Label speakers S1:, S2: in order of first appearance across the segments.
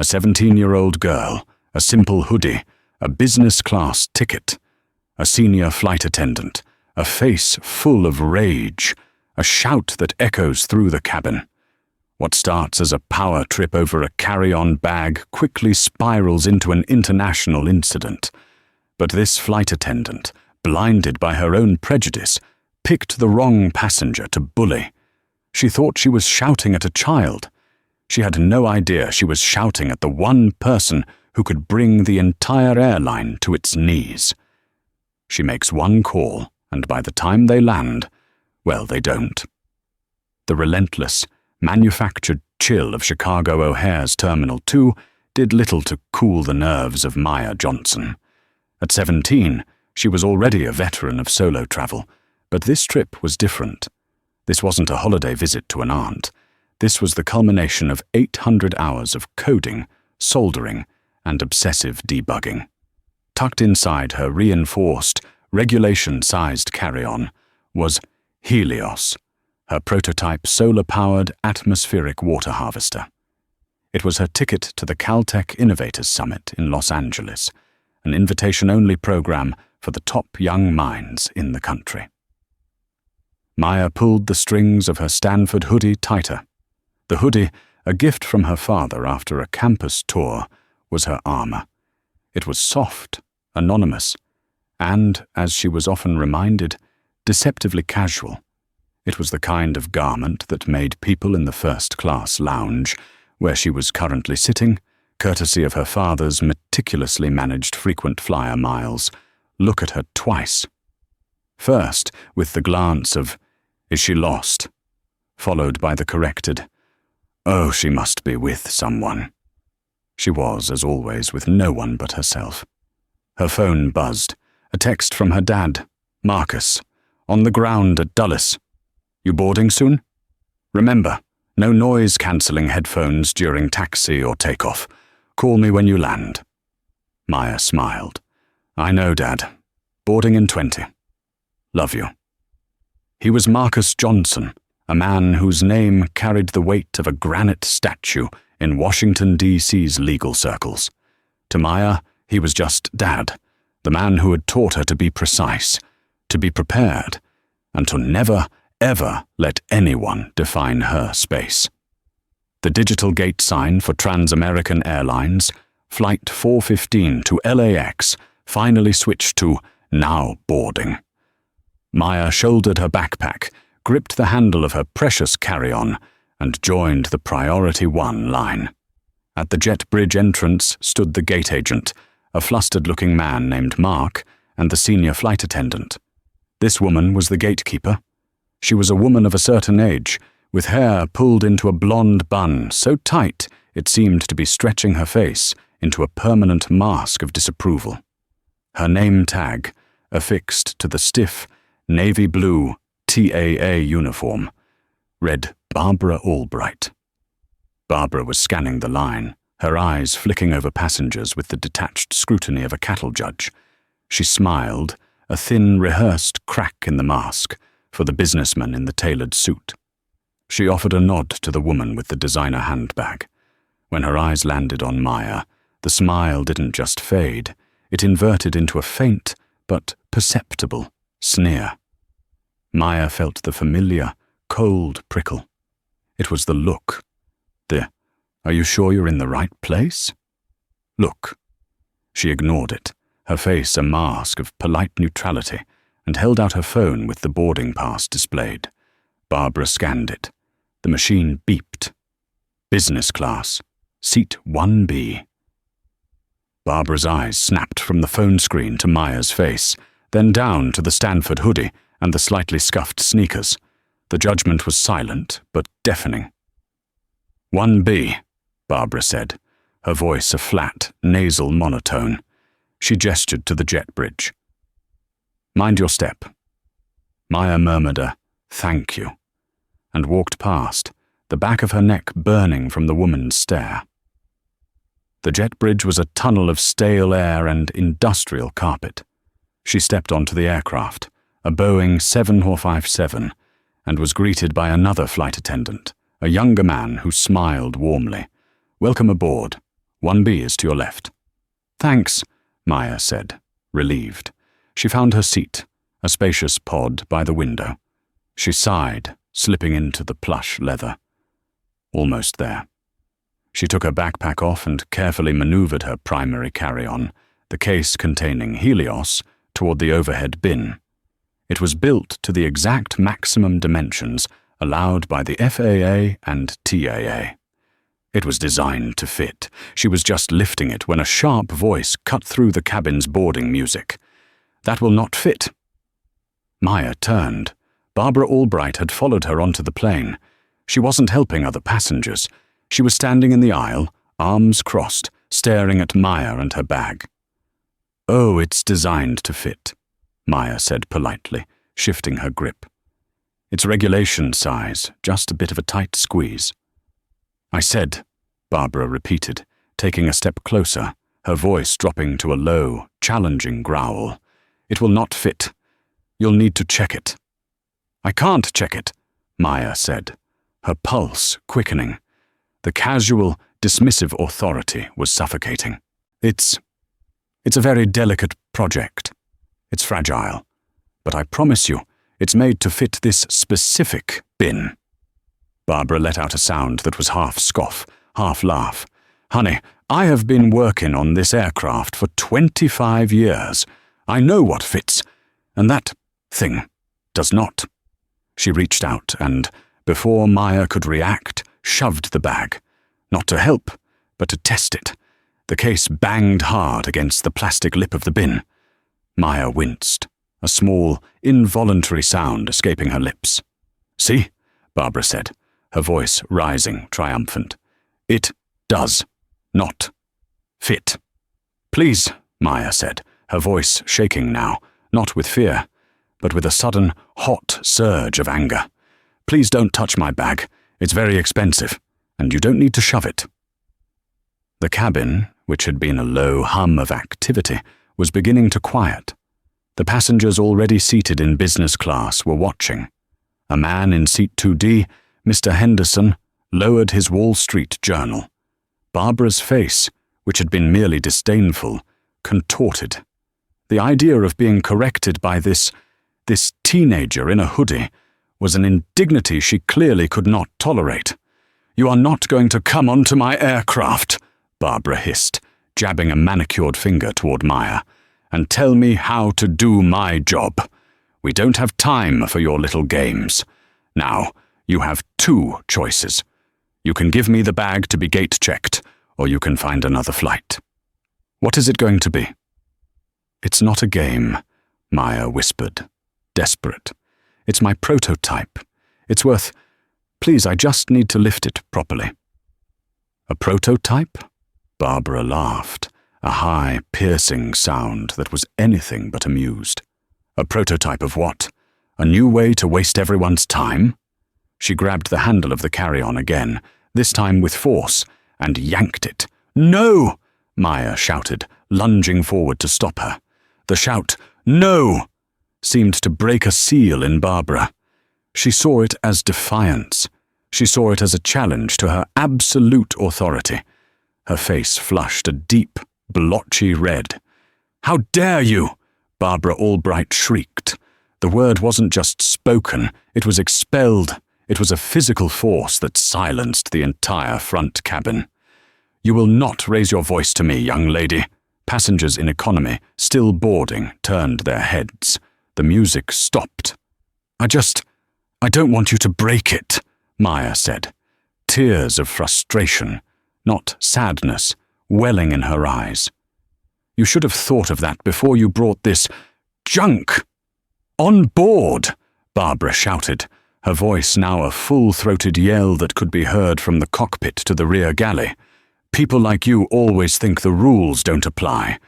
S1: A 17-year-old girl, a simple hoodie, a business-class ticket, a senior flight attendant, a face full of rage, a shout that echoes through the cabin. What starts as a power trip over a carry-on bag quickly spirals into an international incident. But this flight attendant, blinded by her own prejudice, picked the wrong passenger to bully. She thought she was shouting at a child. She had no idea she was shouting at the one person who could bring the entire airline to its knees. She makes one call, and by the time they land, well, they don't. The relentless, manufactured chill of Chicago O'Hare's Terminal 2 did little to cool the nerves of Maya Johnson. At 17, she was already a veteran of solo travel, but this trip was different. This wasn't a holiday visit to an aunt. This was the culmination of 800 hours of coding, soldering, and obsessive debugging. Tucked inside her reinforced, regulation-sized carry-on was Helios, her prototype solar-powered atmospheric water harvester. It was her ticket to the Caltech Innovators Summit in Los Angeles, an invitation-only program for the top young minds in the country. Maya pulled the strings of her Stanford hoodie tighter. The hoodie, a gift from her father after a campus tour, was her armor. It was soft, anonymous, and, as she was often reminded, deceptively casual. It was the kind of garment that made people in the first-class lounge, where she was currently sitting, courtesy of her father's meticulously managed frequent flyer miles, look at her twice. First, with the glance of, "Is she lost?" followed by the corrected, "Oh, she must be with someone." She was, as always, with no one but herself. Her phone buzzed. A text from her dad, Marcus, on the ground at Dulles. "You boarding soon? Remember, no noise-cancelling headphones during taxi or takeoff. Call me when you land." Maya smiled. "I know, Dad. Boarding in 20. Love you." He was Marcus Johnson, a man whose name carried the weight of a granite statue in Washington, D.C.'s legal circles. To Maya, he was just Dad, the man who had taught her to be precise, to be prepared, and to never, ever let anyone define her space. The digital gate sign for Trans-American Airlines, Flight 415 to LAX, finally switched to "Now boarding." Maya shouldered her backpack, gripped the handle of her precious carry-on, and joined the Priority 1 line. At the jet bridge entrance stood the gate agent, a flustered-looking man named Mark, and the senior flight attendant. This woman was the gatekeeper. She was a woman of a certain age, with hair pulled into a blonde bun so tight it seemed to be stretching her face into a permanent mask of disapproval. Her name tag, affixed to the stiff, navy blue TAA uniform, read Barbara Albright. Barbara was scanning the line, her eyes flicking over passengers with the detached scrutiny of a cattle judge. She smiled, a thin, rehearsed crack in the mask, for the businessman in the tailored suit. She offered a nod to the woman with the designer handbag. When her eyes landed on Maya, the smile didn't just fade, it inverted into a faint, but perceptible, sneer. Maya felt the familiar, cold prickle. It was the look. "Are you sure you're in the right place?" Look. She ignored it, her face a mask of polite neutrality, and held out her phone with the boarding pass displayed. Barbara scanned it. The machine beeped. "Business class, seat 1B. Barbara's eyes snapped from the phone screen to Maya's face, then down to the Stanford hoodie and the slightly scuffed sneakers. The judgment was silent, but deafening. 1B, Barbara said, her voice a flat, nasal monotone. She gestured to the jet bridge. "Mind your step." Maya murmured a "thank you," and walked past, the back of her neck burning from the woman's stare. The jet bridge was a tunnel of stale air and industrial carpet. She stepped onto the aircraft, a Boeing 757, and was greeted by another flight attendant, a younger man who smiled warmly. "Welcome aboard. 1B is to your left." "Thanks," Maya said, relieved. She found her seat, a spacious pod by the window. She sighed, slipping into the plush leather. Almost there. She took her backpack off and carefully maneuvered her primary carry-on, the case containing Helios, toward the overhead bin. It was built to the exact maximum dimensions allowed by the FAA and TAA. It was designed to fit. She was just lifting it when a sharp voice cut through the cabin's boarding music. "That will not fit." Maya turned. Barbara Albright had followed her onto the plane. She wasn't helping other passengers. She was standing in the aisle, arms crossed, staring at Maya and her bag. "Oh, it's designed to fit," Maya said politely, shifting her grip. "It's regulation size, just a bit of a tight squeeze." "I said," Barbara repeated, taking a step closer, her voice dropping to a low, challenging growl. "It will not fit. You'll need to check it." "I can't check it," Maya said, her pulse quickening. The casual, dismissive authority was suffocating. It's a very delicate project. It's fragile. But I promise you, it's made to fit this specific bin." Barbara let out a sound that was half scoff, half laugh. "Honey, I have been working on this aircraft for 25 years. I know what fits, and that thing does not." She reached out and, before Maya could react, shoved the bag. Not to help, but to test it. The case banged hard against the plastic lip of the bin. Maya winced, a small, involuntary sound escaping her lips. "See?" Barbara said, her voice rising, triumphant. "It does not fit." "Please," Maya said, her voice shaking now, not with fear, but with a sudden, hot surge of anger. "Please don't touch my bag. It's very expensive, and you don't need to shove it." The cabin, which had been a low hum of activity, was beginning to quiet. The passengers already seated in business class were watching. A man in seat 2D, Mr. Henderson, lowered his Wall Street Journal. Barbara's face, which had been merely disdainful, contorted. The idea of being corrected by this teenager in a hoodie was an indignity she clearly could not tolerate. "You are not going to come onto my aircraft," Barbara hissed, jabbing a manicured finger toward Maya, "and tell me how to do my job. We don't have time for your little games. Now, you have 2 choices. You can give me the bag to be gate-checked, or you can find another flight. What is it going to be?" "It's not a game," Maya whispered, desperate. "It's my prototype. It's worth... Please, I just need to lift it properly." "A prototype?" Barbara laughed, a high, piercing sound that was anything but amused. "A prototype of what? A new way to waste everyone's time?" She grabbed the handle of the carry-on again, this time with force, and yanked it. "No!" Maya shouted, lunging forward to stop her. The shout, "No!" seemed to break a seal in Barbara. She saw it as defiance. She saw it as a challenge to her absolute authority. Her face flushed a deep, blotchy red. "How dare you!" Barbara Albright shrieked. The word wasn't just spoken, it was expelled. It was a physical force that silenced the entire front cabin. "You will not raise your voice to me, young lady." Passengers in economy, still boarding, turned their heads. The music stopped. I don't want you to break it," Maya said. Tears of frustration, not sadness, welling in her eyes. "You should have thought of that before you brought this junk on board," Barbara shouted, her voice now a full-throated yell that could be heard from the cockpit to the rear galley. "People like you always think the rules don't apply.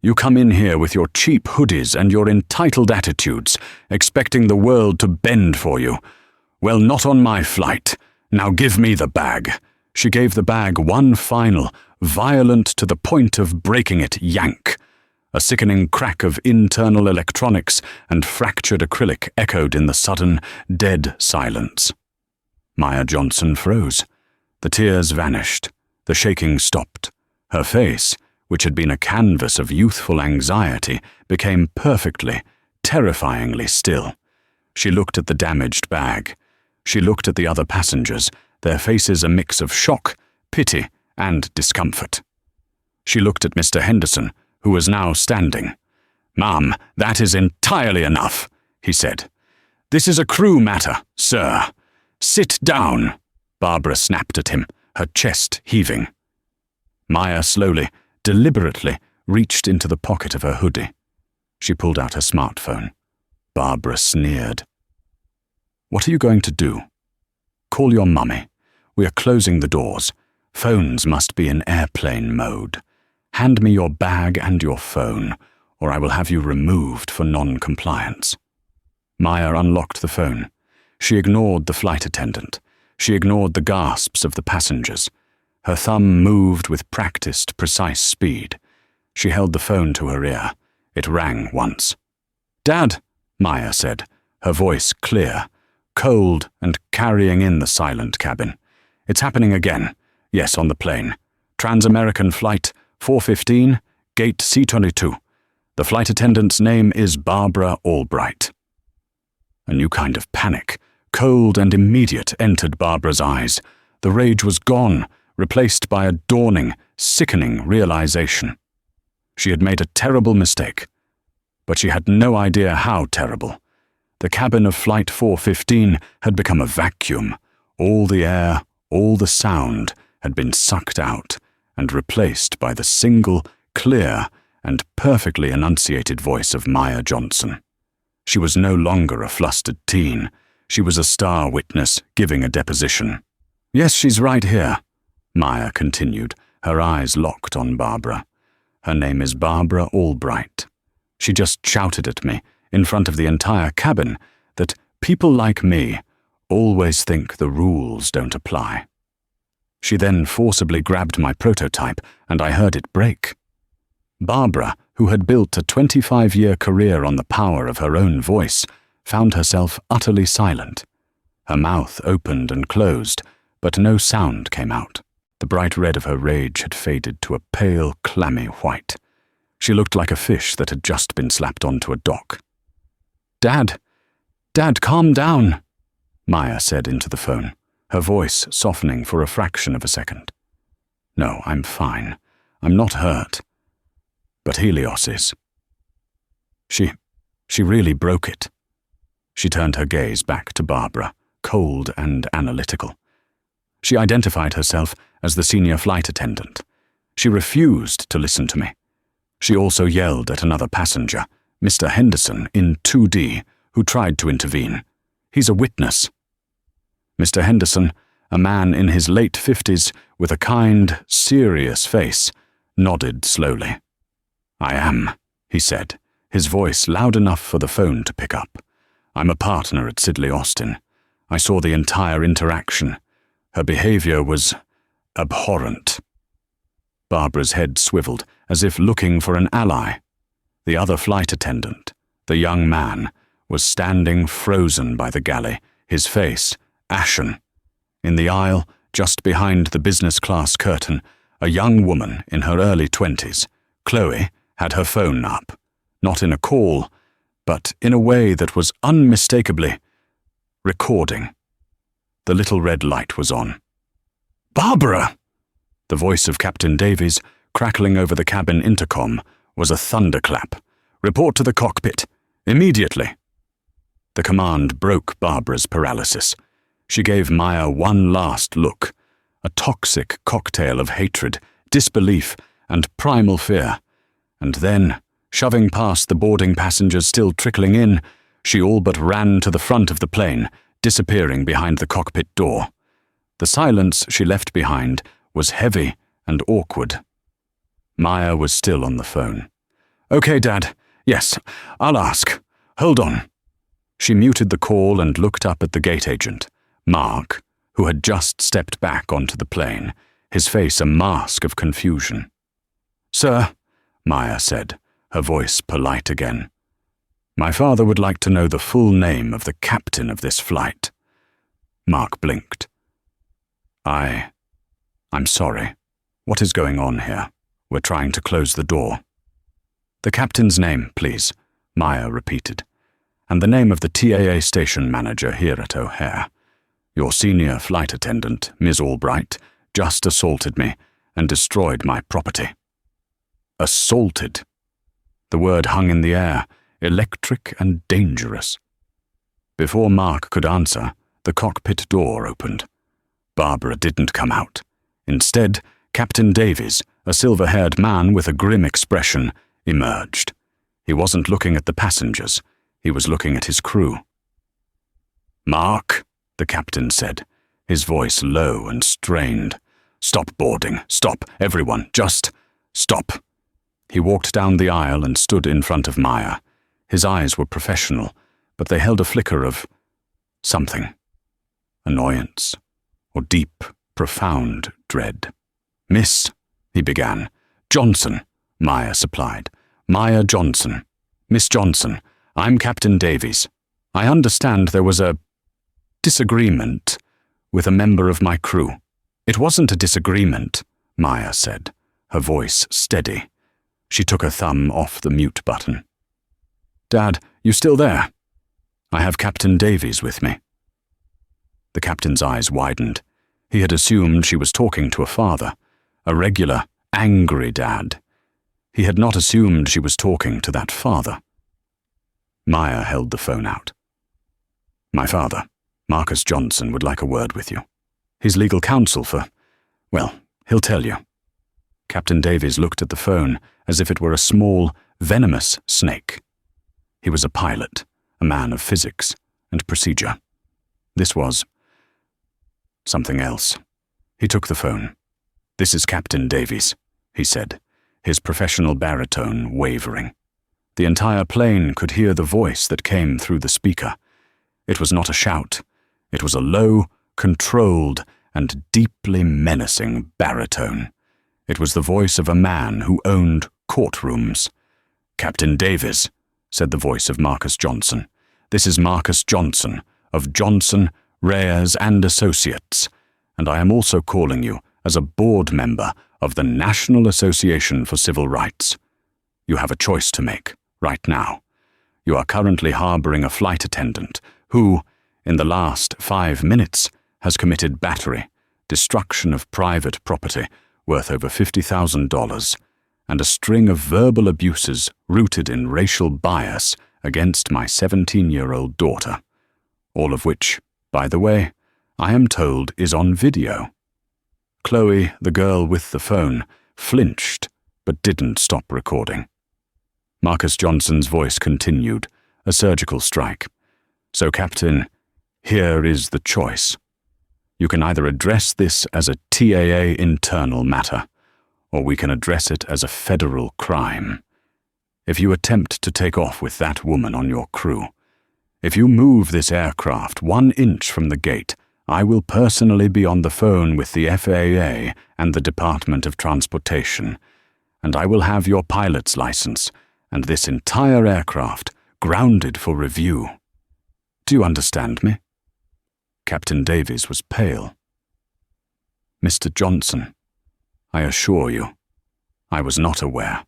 S1: You come in here with your cheap hoodies and your entitled attitudes, expecting the world to bend for you. Well, not on my flight. Now give me the bag." She gave the bag one final, violent to the point of breaking it yank. A sickening crack of internal electronics and fractured acrylic echoed in the sudden, dead silence. Maya Johnson froze. The tears vanished. The shaking stopped. Her face, which had been a canvas of youthful anxiety, became perfectly, terrifyingly still. She looked at the damaged bag. She looked at the other passengers, their faces a mix of shock, pity, and discomfort. She looked at Mr. Henderson, who was now standing. "Ma'am, that is entirely enough," he said. "This is a crew matter, sir. Sit down," Barbara snapped at him, her chest heaving. Maya slowly, deliberately, reached into the pocket of her hoodie. She pulled out her smartphone. Barbara sneered. "What are you going to do?" "Call your mummy. We are closing the doors. Phones must be in airplane mode. Hand me your bag and your phone, or I will have you removed for non-compliance." Maya unlocked the phone. She ignored the flight attendant. She ignored the gasps of the passengers. Her thumb moved with practiced, precise speed. She held the phone to her ear. It rang once. "Dad," Maya said, her voice clear, cold and carrying in the silent cabin. "It's happening again. Yes, on the plane. Trans-American Flight 415, Gate C22. The flight attendant's name is Barbara Albright." A new kind of panic, cold and immediate, entered Barbara's eyes. The rage was gone, replaced by a dawning, sickening realization. She had made a terrible mistake, but she had no idea how terrible. The cabin of Flight 415 had become a vacuum. All the air, all the sound had been sucked out and replaced by the single, clear, and perfectly enunciated voice of Maya Johnson. She was no longer a flustered teen. She was a star witness giving a deposition. "Yes, she's right here," Maya continued, her eyes locked on Barbara. "Her name is Barbara Albright. She just shouted at me, in front of the entire cabin, that people like me always think the rules don't apply. She then forcibly grabbed my prototype, and I heard it break." Barbara, who had built a 25-year career on the power of her own voice, found herself utterly silent. Her mouth opened and closed, but no sound came out. The bright red of her rage had faded to a pale, clammy white. She looked like a fish that had just been slapped onto a dock. Dad, calm down," Maya said into the phone, her voice softening for a fraction of a second. "No, I'm fine. I'm not hurt. But Helios is. She really broke it." She turned her gaze back to Barbara, cold and analytical. She identified herself as the senior flight attendant. She refused to listen to me. She also yelled at another passenger, Mr. Henderson in 2D, who tried to intervene. "He's a witness." Mr. Henderson, a man in his late 50s with a kind, serious face, nodded slowly. "I am," he said, his voice loud enough for the phone to pick up. "I'm a partner at Sidley Austin. I saw the entire interaction. Her behavior was abhorrent." Barbara's head swiveled, as if looking for an ally. The other flight attendant, the young man, was standing frozen by the galley, his face ashen. In the aisle, just behind the business class curtain, a young woman in her early 20s, Chloe, had her phone up, not in a call, but in a way that was unmistakably recording. The little red light was on. "Barbara!" The voice of Captain Davies, crackling over the cabin intercom, was a thunderclap. "Report to the cockpit, immediately." The command broke Barbara's paralysis. She gave Maya one last look, a toxic cocktail of hatred, disbelief, and primal fear. And then, shoving past the boarding passengers still trickling in, she all but ran to the front of the plane, disappearing behind the cockpit door. The silence she left behind was heavy and awkward. Maya was still on the phone. "Okay, Dad. Yes, I'll ask. Hold on." She muted the call and looked up at the gate agent, Mark, who had just stepped back onto the plane, his face a mask of confusion. "Sir," Maya said, her voice polite again, "my father would like to know the full name of the captain of this flight." Mark blinked. I'm sorry. What is going on here?" We're trying to close the door." "The captain's name, please," Maya repeated, "and the name of the TAA station manager here at O'Hare. Your senior flight attendant, Ms. Albright, just assaulted me and destroyed my property." Assaulted. The word hung in the air, electric and dangerous. Before Mark could answer, the cockpit door opened. Barbara didn't come out. Instead, Captain Davies, a silver-haired man with a grim expression, emerged. He wasn't looking at the passengers. He was looking at his crew. "Mark," the captain said, his voice low and strained. "Stop boarding. Stop, everyone. Just stop." He walked down the aisle and stood in front of Maya. His eyes were professional, but they held a flicker of something. Annoyance, or deep, profound dread. "Miss," he began. "Johnson," Maya supplied. "Maya Johnson. Miss Johnson, I'm Captain Davies. I understand there was a disagreement with a member of my crew." "It wasn't a disagreement," Maya said, her voice steady. She took her thumb off the mute button. "Dad, you still there?" "I have Captain Davies with me." The captain's eyes widened. He had assumed she was talking to a father, a regular, angry dad. He had not assumed she was talking to that father. Maya held the phone out. "My father, Marcus Johnson, would like a word with you. He's legal counsel for, well, he'll tell you." Captain Davies looked at the phone as if it were a small, venomous snake. He was a pilot, a man of physics and procedure. This was something else. He took the phone. "This is Captain Davies," he said, his professional baritone wavering. The entire plane could hear the voice that came through the speaker. It was not a shout. It was a low, controlled, and deeply menacing baritone. It was the voice of a man who owned courtrooms. "Captain Davies," said the voice of Marcus Johnson. "This is Marcus Johnson, of Johnson, Reyes and Associates, and I am also calling you as a board member of the National Association for Civil Rights. You have a choice to make, right now. You are currently harboring a flight attendant who, in the last 5 minutes, has committed battery, destruction of private property worth over $50,000, and a string of verbal abuses rooted in racial bias against my 17-year-old daughter, all of which, by the way, I am told is on video." Chloe, the girl with the phone, flinched but didn't stop recording. Marcus Johnson's voice continued, a surgical strike. "So, Captain, here is the choice. You can either address this as a TAA internal matter, or we can address it as a federal crime. If you attempt to take off with that woman on your crew, if you move this aircraft 1 inch from the gate, I will personally be on the phone with the FAA and the Department of Transportation, and I will have your pilot's license and this entire aircraft grounded for review. Do you understand me?" Captain Davies was pale. "Mr. Johnson, I assure you, I was not aware."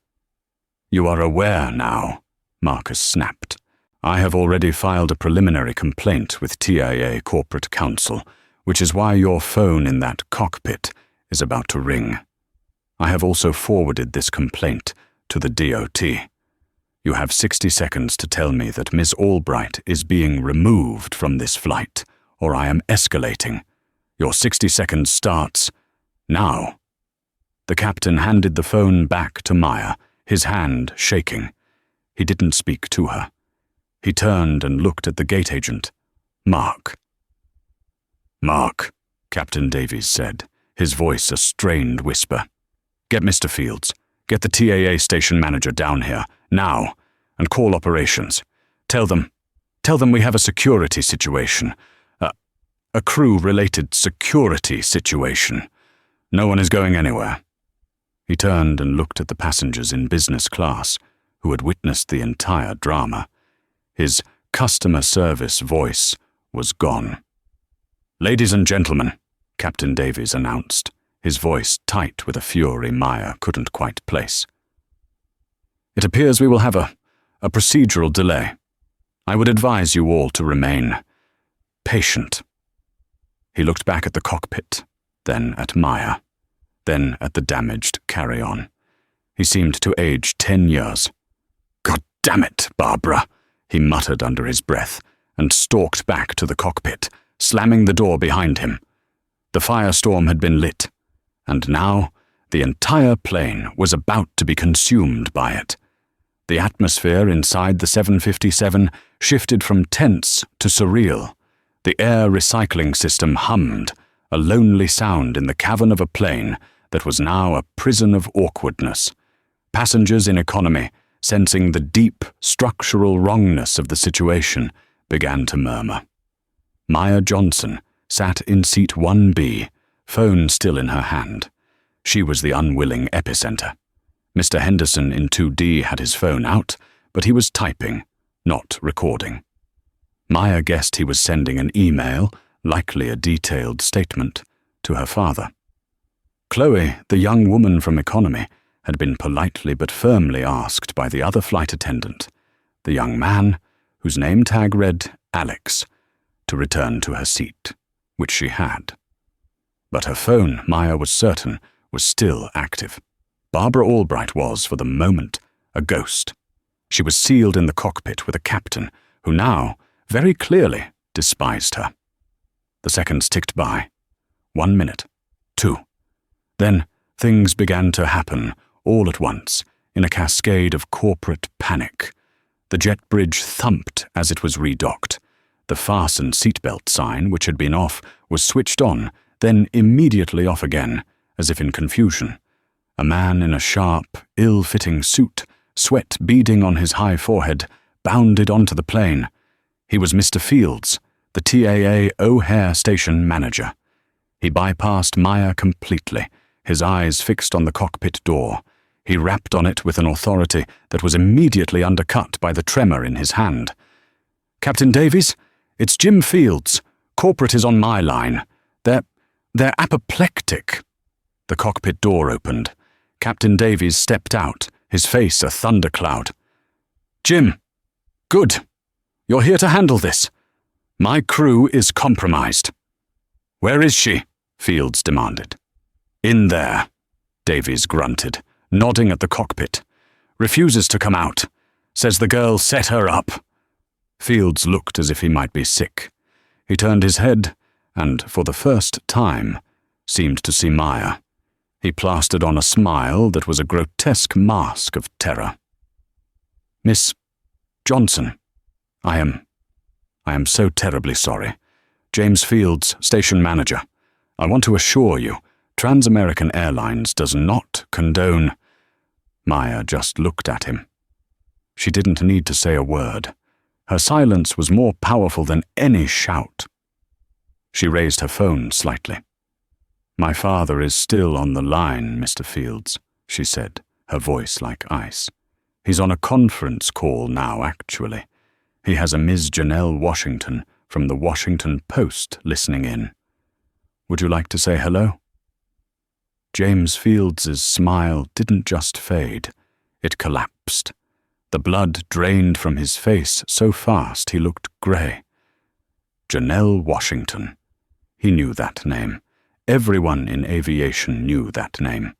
S1: "You are aware now," Marcus snapped. "I have already filed a preliminary complaint with TAA Corporate Counsel, which is why your phone in that cockpit is about to ring. I have also forwarded this complaint to the DOT. You have 60 seconds to tell me that Ms. Albright is being removed from this flight, or I am escalating. Your 60 seconds starts now." The captain handed the phone back to Maya, his hand shaking. He didn't speak to her. He turned and looked at the gate agent. "Mark." "Mark," Captain Davies said, his voice a strained whisper. "Get Mr. Fields. Get the TAA station manager down here, now, and call operations. Tell them we have a security situation. A crew-related security situation. No one is going anywhere." He turned and looked at the passengers in business class, who had witnessed the entire drama. His customer service voice was gone. "Ladies and gentlemen," Captain Davies announced, his voice tight with a fury Maya couldn't quite place. "It appears we will have a procedural delay. I would advise you all to remain patient." He looked back at the cockpit, then at Maya, then at the damaged carry-on. He seemed to age 10 years. "God damn it, Barbara," he muttered under his breath, and stalked back to the cockpit, slamming the door behind him. The firestorm had been lit, and now the entire plane was about to be consumed by it. The atmosphere inside the 757 shifted from tense to surreal. The air recycling system hummed, a lonely sound in the cavern of a plane that was now a prison of awkwardness. Passengers in economy, sensing the deep structural wrongness of the situation, began to murmur. Maya Johnson sat in seat 1B, phone still in her hand. She was the unwilling epicenter. Mr. Henderson in 2D had his phone out, but he was typing, not recording. Maya guessed he was sending an email, likely a detailed statement, to her father. Chloe, the young woman from economy, had been politely but firmly asked by the other flight attendant, the young man, whose name tag read Alex, to return to her seat, which she had. But her phone, Maya was certain, was still active. Barbara Albright was, for the moment, a ghost. She was sealed in the cockpit with a captain who now, very clearly, despised her. The seconds ticked by. 1 minute. 2. Then things began to happen, all at once, in a cascade of corporate panic. The jet bridge thumped as it was redocked. The fasten seatbelt sign, which had been off, was switched on, then immediately off again, as if in confusion. A man in a sharp, ill-fitting suit, sweat beading on his high forehead, bounded onto the plane. He was Mr. Fields, the TAA O'Hare station manager. He bypassed Maya completely, his eyes fixed on the cockpit door. He rapped on it with an authority that was immediately undercut by the tremor in his hand. "Captain Davies, it's Jim Fields. Corporate is on my line. They're apoplectic." The cockpit door opened. Captain Davies stepped out, his face a thundercloud. "Jim, good. You're here to handle this. My crew is compromised." "Where is she?" Fields demanded. "In there," Davies grunted, nodding at the cockpit. "Refuses to come out. Says the girl set her up." Fields looked as if he might be sick. He turned his head and, for the first time, seemed to see Maya. He plastered on a smile that was a grotesque mask of terror. "Miss Johnson, I am so terribly sorry. James Fields, station manager. I want to assure you, Trans-American Airlines does not condone—" Maya just looked at him. She didn't need to say a word. Her silence was more powerful than any shout. She raised her phone slightly. "My father is still on the line, Mr. Fields," she said, her voice like ice. "He's on a conference call now, actually. He has a Ms. Janelle Washington from the Washington Post listening in. Would you like to say hello?" James Fields's smile didn't just fade. It collapsed. The blood drained from his face so fast he looked grey. Janelle Washington. He knew that name. Everyone in aviation knew that name.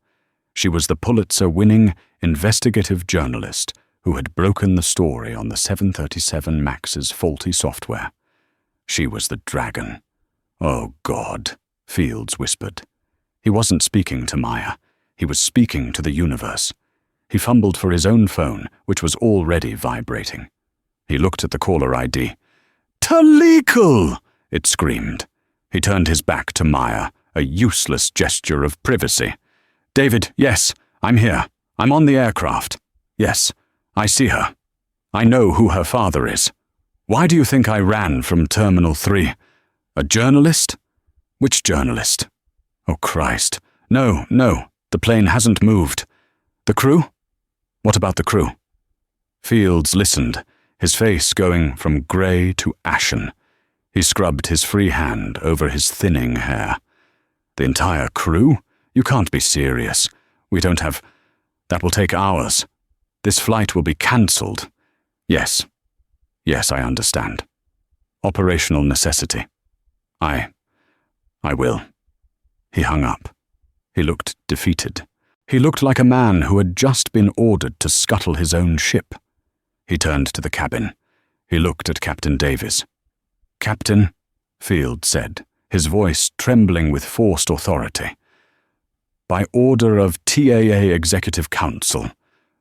S1: She was the Pulitzer-winning investigative journalist who had broken the story on the 737 MAX's faulty software. She was the dragon. "Oh, God," Fields whispered. He wasn't speaking to Maya. He was speaking to the universe. He fumbled for his own phone, which was already vibrating. He looked at the caller ID. "Talikal!" it screamed. He turned his back to Maya, a useless gesture of privacy. "David, yes, I'm here. I'm on the aircraft. Yes, I see her. I know who her father is. Why do you think I ran from Terminal 3? A journalist? Which journalist? Oh, Christ. No, the plane hasn't moved. The crew? What about the crew?" Fields listened, his face going from grey to ashen. He scrubbed his free hand over his thinning hair. "The entire crew? You can't be serious. We don't have... That will take hours. This flight will be cancelled. Yes, I understand. Operational necessity. I will. He hung up. He looked defeated. He looked like a man who had just been ordered to scuttle his own ship. He turned to the cabin. He looked at Captain Davies. "Captain," Field said, his voice trembling with forced authority. "By order of TAA Executive Council,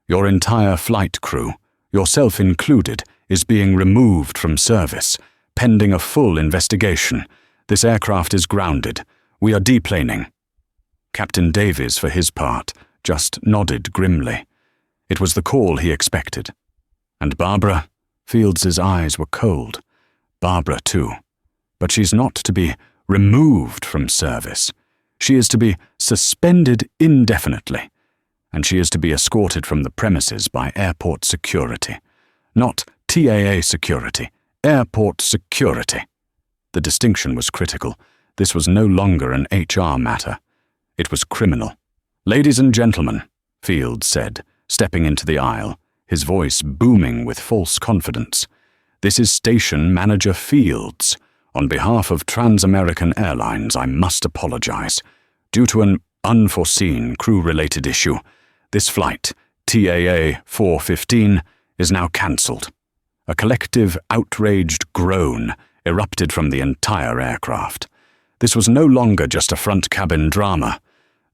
S1: your entire flight crew, yourself included, is being removed from service, pending a full investigation. This aircraft is grounded. We are deplaning." Captain Davies, for his part, just nodded grimly. It was the call he expected. And Barbara? Fields's eyes were cold. Barbara, too. But she's not to be removed from service. She is to be suspended indefinitely, and she is to be escorted from the premises by airport security. Not TAA security, airport security. The distinction was critical. This was no longer an HR matter. It was criminal. "Ladies and gentlemen," Fields said, stepping into the aisle, his voice booming with false confidence. "This is Station Manager Fields. On behalf of Trans-American Airlines, I must apologize. Due to an unforeseen crew-related issue, this flight, TAA 415, is now cancelled." A collective, outraged groan erupted from the entire aircraft. This was no longer just a front cabin drama.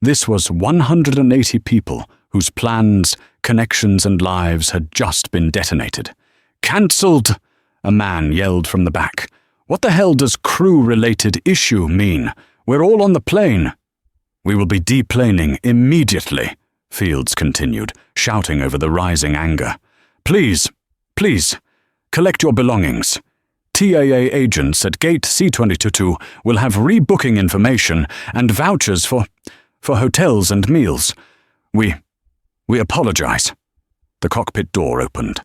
S1: This was 180 people whose plans, connections, and lives had just been detonated. "Cancelled!" a man yelled from the back. "What the hell does crew-related issue mean? We're all on the plane." "We will be deplaning immediately," Fields continued, shouting over the rising anger. Please, collect your belongings. TAA agents at Gate C-22 will have rebooking information and vouchers for hotels and meals. We apologize." The cockpit door opened.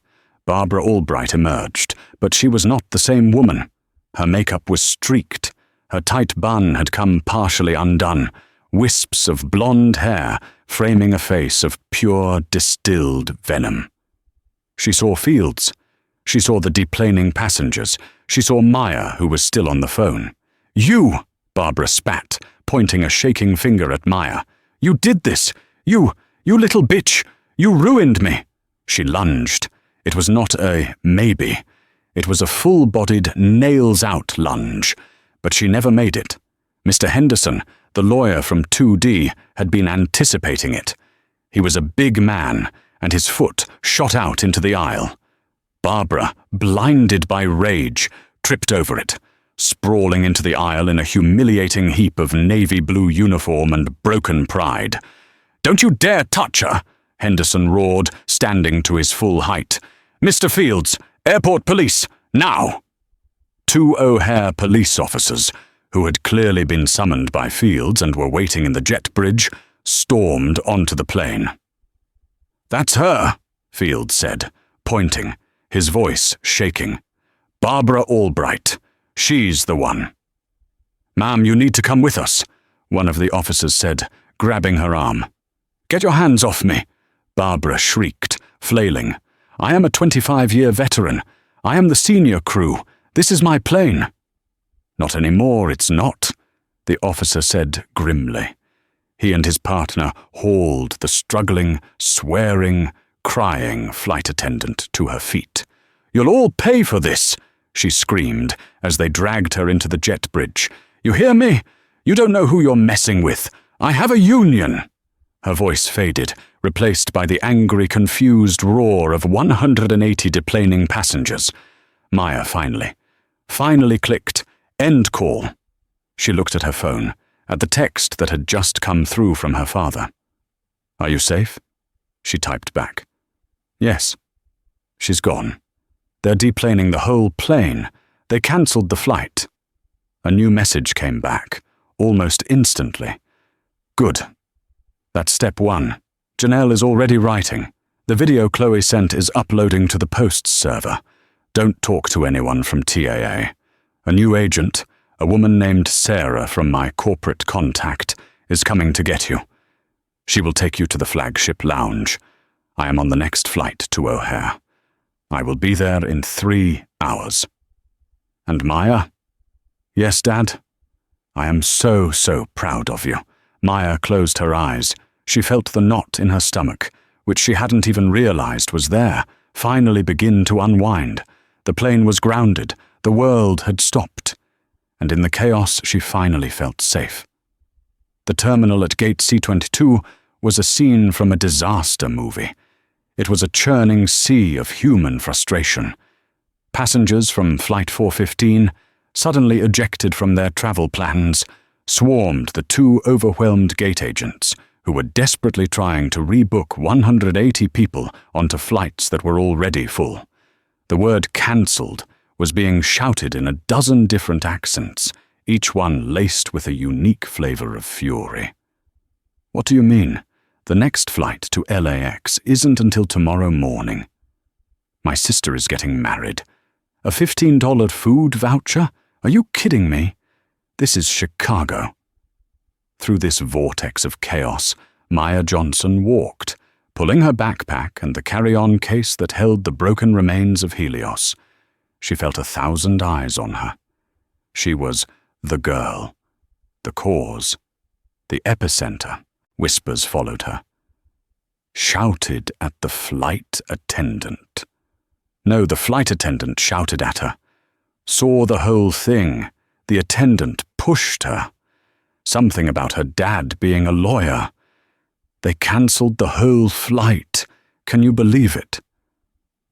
S1: Barbara Albright emerged, but she was not the same woman. Her makeup was streaked. Her tight bun had come partially undone, wisps of blonde hair framing a face of pure, distilled venom. She saw Fields. She saw the deplaning passengers. She saw Maya, who was still on the phone. "You!" Barbara spat, pointing a shaking finger at Maya. "You did this! You little bitch! You ruined me!" She lunged. It was not a maybe. It was a full-bodied, nails-out lunge. But she never made it. Mr. Henderson, the lawyer from 2D, had been anticipating it. He was a big man, and his foot shot out into the aisle. Barbara, blinded by rage, tripped over it, sprawling into the aisle in a humiliating heap of navy blue uniform and broken pride. "Don't you dare touch her!" Henderson roared, standing to his full height. "Mr. Fields, airport police, now!" 2 O'Hare police officers, who had clearly been summoned by Fields and were waiting in the jet bridge, stormed onto the plane. "That's her," Fields said, pointing, his voice shaking. "Barbara Albright. She's the one." "Ma'am, you need to come with us," one of the officers said, grabbing her arm. "Get your hands off me," Barbara shrieked, flailing. "I am a 25-year veteran. I am the senior crew. This is my plane." "Not anymore, it's not," the officer said grimly. He and his partner hauled the struggling, swearing, crying flight attendant to her feet. "You'll all pay for this," she screamed as they dragged her into the jet bridge. "You hear me? You don't know who you're messing with. I have a union." Her voice faded, replaced by the angry, confused roar of 180 deplaning passengers. Maya finally clicked, "End call." She looked at her phone, at the text that had just come through from her father. "Are you safe?" She typed back. "Yes." "She's gone. They're deplaning the whole plane. They cancelled the flight." A new message came back, almost instantly. "Good. That's step 1. Janelle is already writing. The video Chloe sent is uploading to the Posts server. Don't talk to anyone from TAA. A new agent, a woman named Sarah from my corporate contact, is coming to get you. She will take you to the flagship lounge. I am on the next flight to O'Hare. I will be there in 3 hours. And Maya? Yes, Dad? I am so proud of you. Maya closed her eyes. She felt the knot in her stomach, which she hadn't even realized was there, finally begin to unwind. The plane was grounded. The world had stopped. And in the chaos, she finally felt safe. The terminal at Gate C-22 was a scene from a disaster movie. It was a churning sea of human frustration. Passengers from Flight 415, suddenly ejected from their travel plans, swarmed the 2 overwhelmed gate agents who were desperately trying to rebook 180 people onto flights that were already full. The word "cancelled" was being shouted in a dozen different accents, each one laced with a unique flavor of fury. What do you mean? The next flight to LAX isn't until tomorrow morning. My sister is getting married. A $15 food voucher? Are you kidding me? This is Chicago. Through this vortex of chaos, Maya Johnson walked, pulling her backpack and the carry-on case that held the broken remains of Helios. She felt 1,000 eyes on her. She was the girl, the cause, the epicenter. Whispers followed her. Shouted at the flight attendant. No, the flight attendant shouted at her. Saw the whole thing. The attendant pushed her. Something about her dad being a lawyer. They cancelled the whole flight. Can you believe it?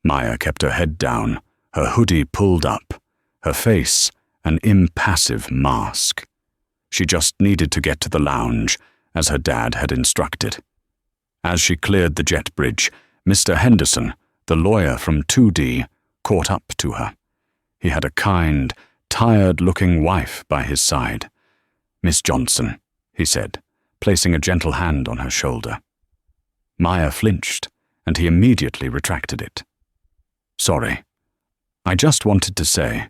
S1: Maya kept her head down, her hoodie pulled up, her face an impassive mask. She just needed to get to the lounge, as her dad had instructed. As she cleared the jet bridge, Mr. Henderson, the lawyer from 2D, caught up to her. He had a kind, tired-looking wife by his side. "Miss Johnson," he said, placing a gentle hand on her shoulder. Maya flinched, and he immediately retracted it. "Sorry. I just wanted to say,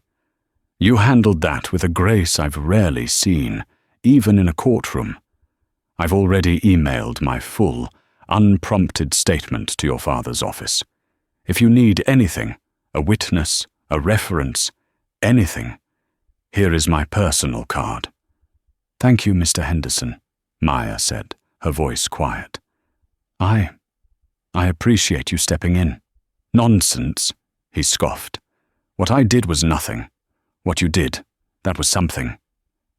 S1: you handled that with a grace I've rarely seen, even in a courtroom. I've already emailed my full, unprompted statement to your father's office. If you need anything, a witness, a reference, anything, here is my personal card." "Thank you, Mr. Henderson," Maya said, her voice quiet. I appreciate you stepping in." "Nonsense," he scoffed. "What I did was nothing. What you did, that was something."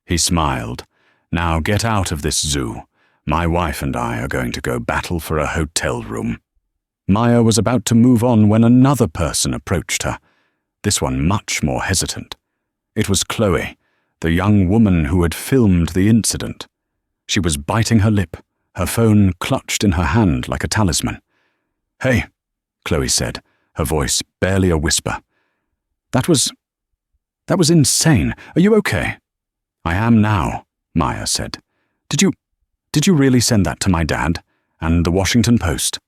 S1: He smiled. "Now get out of this zoo. My wife and I are going to go battle for a hotel room." Maya was about to move on when another person approached her, this one much more hesitant. It was Chloe, the young woman who had filmed the incident. She was biting her lip, her phone clutched in her hand like a talisman. "Hey," Chloe said, her voice barely a whisper. That was insane. Are you okay?" "I am now," Maya said. Did you really send that to my dad and the Washington Post?"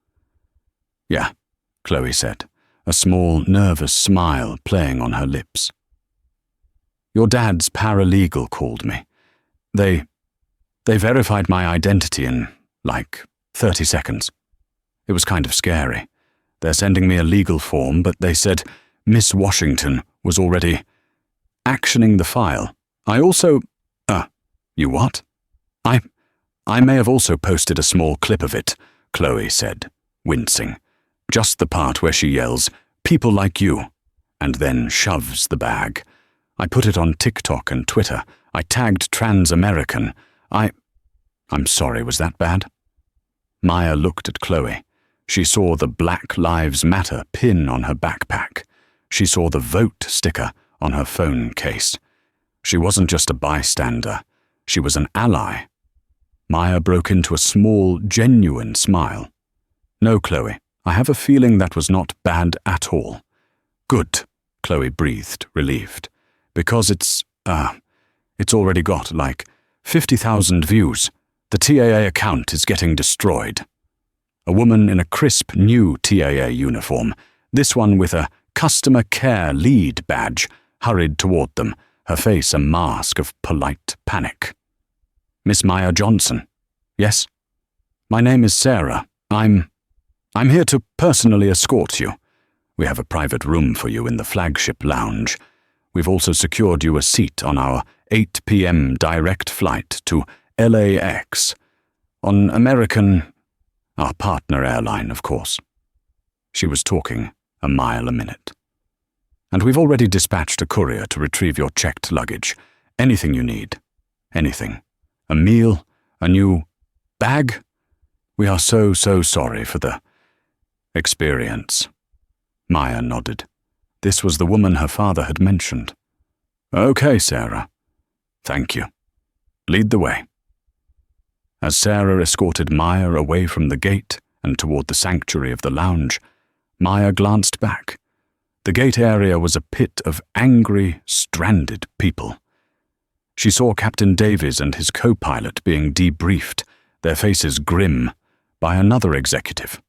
S1: "Yeah," Chloe said, a small, nervous smile playing on her lips. "Your dad's paralegal called me. They verified my identity in, 30 seconds. It was kind of scary. They're sending me a legal form, but they said Miss Washington was already actioning the file. I also... You what?" I may have also posted a small clip of it," Chloe said, wincing. "Just the part where she yells, 'People like you,' and then shoves the bag. I put it on TikTok and Twitter. I tagged Trans-American. I'm sorry, was that bad?" Maya looked at Chloe. She saw the Black Lives Matter pin on her backpack. She saw the vote sticker on her phone case. She wasn't just a bystander. She was an ally. Maya broke into a small, genuine smile. "No, Chloe, I have a feeling that was not bad at all." "Good," Chloe breathed, relieved. "Because it's already got 50,000 views. The TAA account is getting destroyed." A woman in a crisp new TAA uniform, this one with a customer care lead badge, hurried toward them, her face a mask of polite panic. "Miss Maya Johnson," Yes? My name is Sarah. I'm here to personally escort you. We have a private room for you in the flagship lounge. We've also secured you a seat on our 8 p.m. direct flight to LAX. On American, our partner airline, of course. She was talking a mile a minute. And we've already dispatched a courier to retrieve your checked luggage. Anything you need. Anything. A meal, a new bag. We are so sorry for the experience. Maya nodded. This was the woman her father had mentioned. Okay, Sarah. Thank you. Lead the way. As Sarah escorted Maya away from the gate and toward the sanctuary of the lounge, Maya glanced back. The gate area was a pit of angry, stranded people. She saw Captain Davies and his co-pilot being debriefed, their faces grim, by another executive.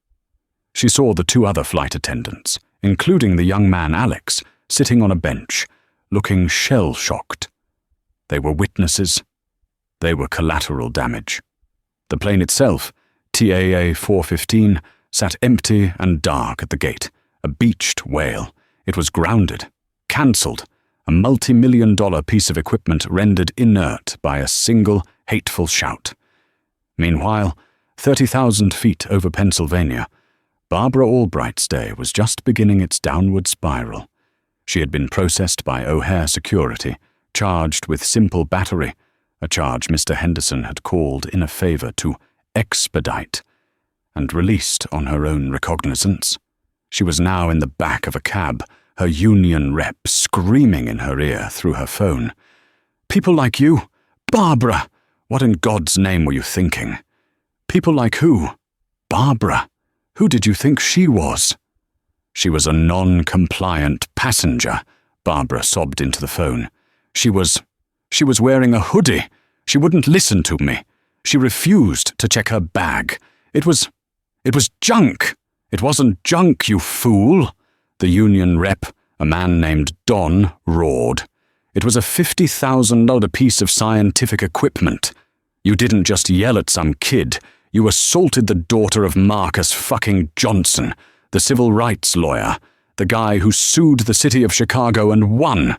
S1: She saw the 2 other flight attendants, including the young man Alex, sitting on a bench, looking shell-shocked. They were witnesses. They were collateral damage. The plane itself, TAA 415, sat empty and dark at the gate, a beached whale. It was grounded, cancelled, a multi-million-dollar piece of equipment rendered inert by a single hateful shout. Meanwhile, 30,000 feet over Pennsylvania, Barbara Albright's day was just beginning its downward spiral. She had been processed by O'Hare Security, charged with simple battery, a charge Mr. Henderson had called in a favor to expedite, and released on her own recognizance. She was now in the back of a cab, her union rep screaming in her ear through her phone. People like you? Barbara! What in God's name were you thinking? People like who? Barbara. Who did you think she was? She was a non-compliant passenger, Barbara sobbed into the phone. She was wearing a hoodie. She wouldn't listen to me. She refused to check her bag. It was junk. It wasn't junk, you fool. The union rep, a man named Don, roared. It was a $50,000 piece of scientific equipment. You didn't just yell at some kid. You assaulted the daughter of Marcus fucking Johnson, the civil rights lawyer, the guy who sued the city of Chicago and won.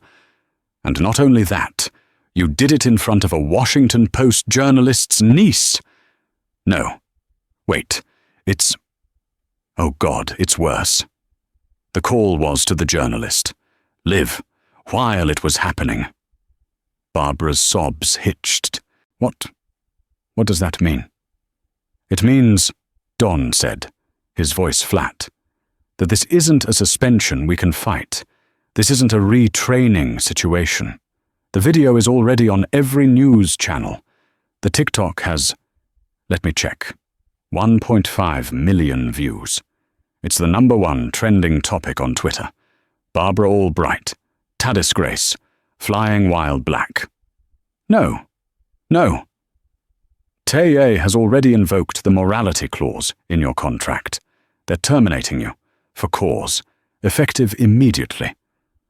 S1: And not only that, you did it in front of a Washington Post journalist's niece. No. Wait. Oh God, it's worse. The call was to the journalist. Live, while it was happening. Barbara's sobs hitched. What does that mean? It means, Don said, his voice flat, that this isn't a suspension we can fight. This isn't a retraining situation. The video is already on every news channel. The TikTok has, let me check, 1.5 million views. It's the #1 trending topic on Twitter. Barbara Albright, ta disgrace, flying while black. No. TAA has already invoked the morality clause in your contract. They're terminating you, for cause, effective immediately.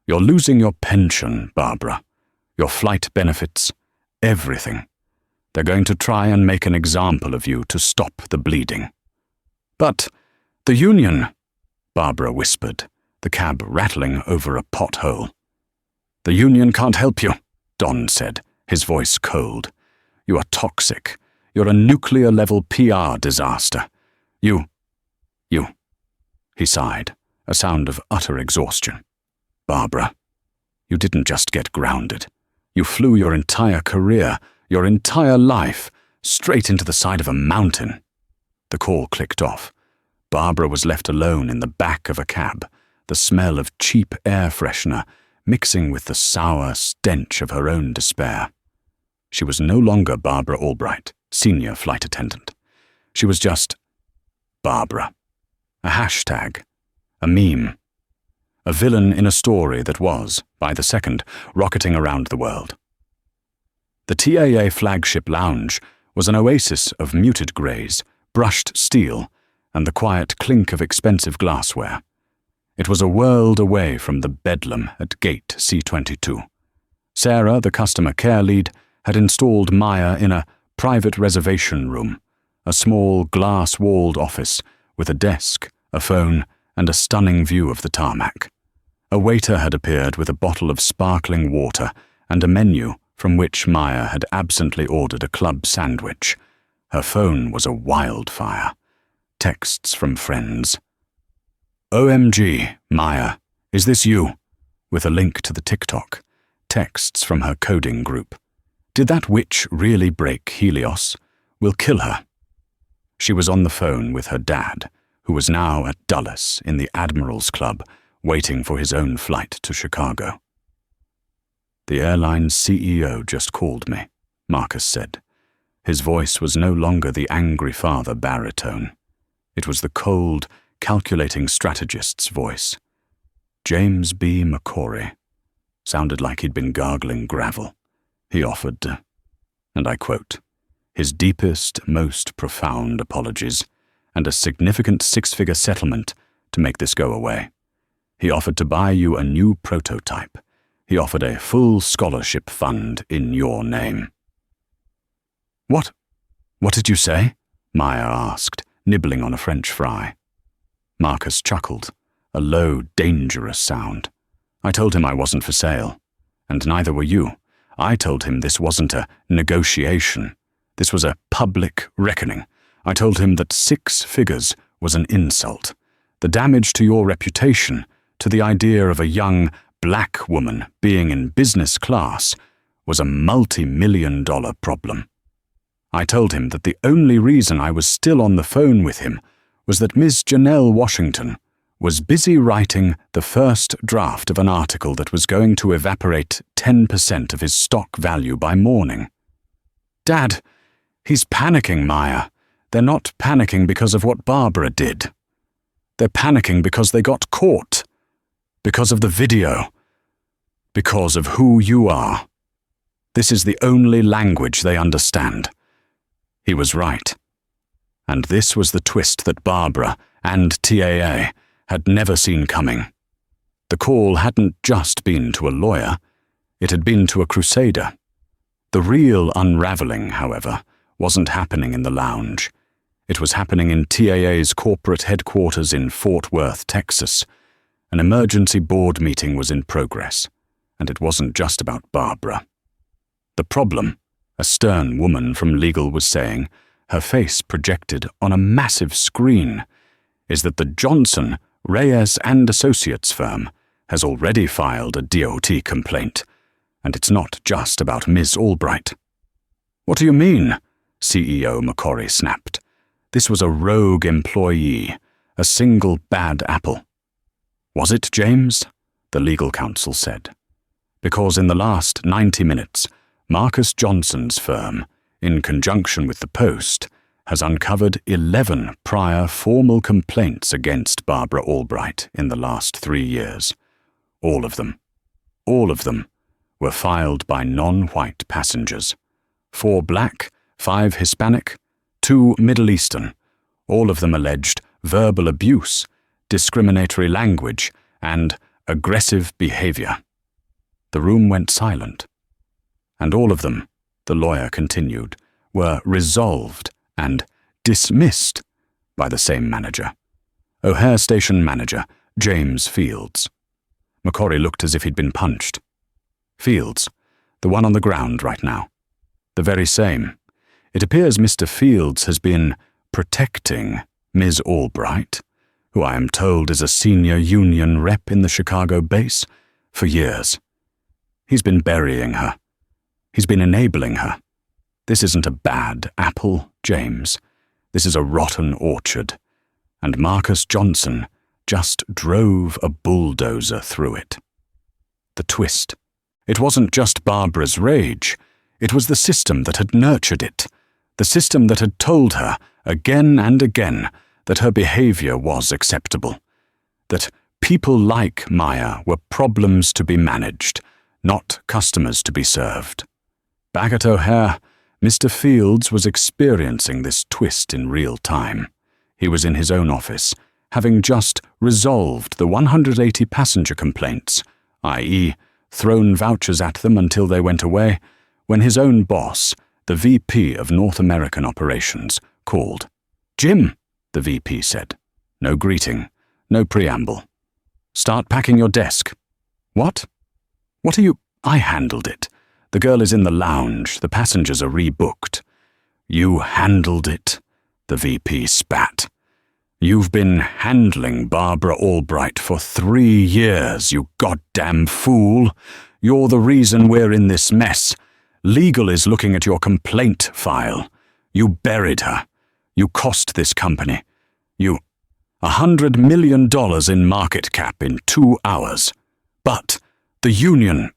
S1: You're losing your pension, Barbara, your flight benefits, everything. They're going to try and make an example of you to stop the bleeding. But the union, Barbara whispered, the cab rattling over a pothole. The union can't help you, Don said, his voice cold. You are toxic. You're a nuclear-level PR disaster. You. He sighed, a sound of utter exhaustion. Barbara, you didn't just get grounded. You flew your entire career, your entire life, straight into the side of a mountain. The call clicked off. Barbara was left alone in the back of a cab, the smell of cheap air freshener mixing with the sour stench of her own despair. She was no longer Barbara Albright, senior flight attendant. She was just Barbara. A hashtag. A meme. A villain in a story that was, by the second, rocketing around the world. The TAA flagship lounge was an oasis of muted greys, brushed steel, and the quiet clink of expensive glassware. It was a world away from the bedlam at gate C-22. Sarah, the customer care lead, had installed Maya in a private reservation room, a small glass-walled office with a desk, a phone, and a stunning view of the tarmac. A waiter had appeared with a bottle of sparkling water and a menu from which Maya had absently ordered a club sandwich. Her phone was a wildfire. Texts from friends. "OMG, Maya, is this you?" with a link to the TikTok. Texts from her coding group. "Did that witch really break Helios? We'll kill her." She was on the phone with her dad, who was now at Dulles in the Admiral's Club, waiting for his own flight to Chicago. "The airline's CEO just called me," Marcus said. His voice was no longer the angry father baritone. It was the cold, calculating strategist's voice. James B. McCory. Sounded like he'd been gargling gravel. He offered, and I quote, "his deepest, most profound apologies, and a significant six-figure settlement to make this go away. He offered to buy you a new prototype. He offered a full scholarship fund in your name." What did you say?" Maya asked, nibbling on a French fry. Marcus chuckled, a low, dangerous sound. "I told him I wasn't for sale, and neither were you. I told him this wasn't a negotiation. This was a public reckoning. I told him that 6 figures was an insult. The damage to your reputation, to the idea of a young black woman being in business class, was a multi-million-dollar problem. I told him that the only reason I was still on the phone with him was that Ms. Janelle Washington was busy writing the first draft of an article that was going to evaporate 10% of his stock value by morning." "Dad, he's panicking, Maya. They're not panicking because of what Barbara did. They're panicking because they got caught. Because of the video. Because of who you are. This is the only language they understand." He was right. And this was the twist that Barbara and TAA had never seen coming. The call hadn't just been to a lawyer, it had been to a crusader. The real unraveling, however, wasn't happening in the lounge. It was happening in TAA's corporate headquarters in Fort Worth, Texas. An emergency board meeting was in progress, and it wasn't just about Barbara. The problem, a stern woman from legal was saying, her face projected on a massive screen, is that the Johnson, Reyes and Associates firm has already filed a DOT complaint, and it's not just about Ms. Albright. "What do you mean?" CEO McCory snapped. "This was a rogue employee, a single bad apple." "Was it, James?" the legal counsel said. "Because in the last 90 minutes, Marcus Johnson's firm, in conjunction with the Post, has uncovered 11 prior formal complaints against Barbara Albright in the last 3 years. All of them were filed by non-white passengers. 4 black, 5 Hispanic, 2 Middle Eastern. All of them alleged verbal abuse, discriminatory language, and aggressive behavior." The room went silent. "And all of them," the lawyer continued, "were resolved and dismissed by the same manager. O'Hare Station Manager, James Fields." McCory looked as if he'd been punched. "Fields, the one on the ground right now. The very same. It appears Mr. Fields has been protecting Ms. Albright, who I am told is a senior union rep in the Chicago base, for years. He's been burying her. He's been enabling her. This isn't a bad apple, James. This is a rotten orchard. And Marcus Johnson just drove a bulldozer through it." The twist. It wasn't just Barbara's rage. It was the system that had nurtured it. The system that had told her, again and again, that her behavior was acceptable. That people like Maya were problems to be managed, not customers to be served. Back at O'Hare, Mr. Fields was experiencing this twist in real time. He was in his own office, having just resolved the 180 passenger complaints, i.e., thrown vouchers at them until they went away, when his own boss, the VP of North American Operations, called. "Jim," the VP said. No greeting, no preamble. "Start packing your desk." "What? What are you—" "I handled it. The girl is in the lounge. The passengers are rebooked." "You handled it?" the VP spat. "You've been handling Barbara Albright for 3 years, you goddamn fool. You're the reason we're in this mess. Legal is looking at your complaint file. You buried her. You cost this company. $100 million in market cap in 2 hours. But the union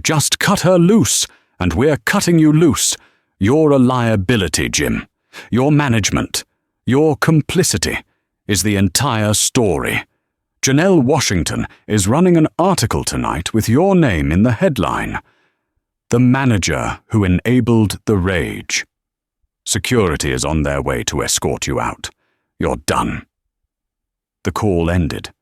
S1: just cut her loose, and we're cutting you loose. You're a liability, Jim. Your management, your complicity, is the entire story. Janelle Washington is running an article tonight with your name in the headline. The manager who enabled the rage. Security is on their way to escort you out. You're done." The call ended.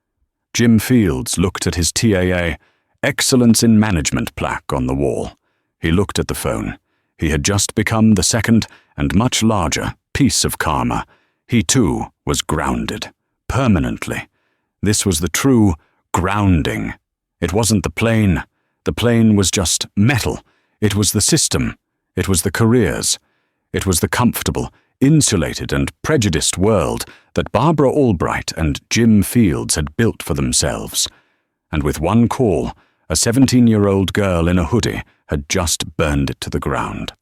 S1: Jim Fields looked at his TAA Excellence in Management plaque on the wall. He looked at the phone. He had just become the second and much larger piece of karma. He too was grounded, permanently. This was the true grounding. It wasn't the plane. The plane was just metal. It was the system. It was the careers. It was the comfortable, insulated and prejudiced world that Barbara Albright and Jim Fields had built for themselves. And with one call, a 17-year-old girl in a hoodie had just burned it to the ground.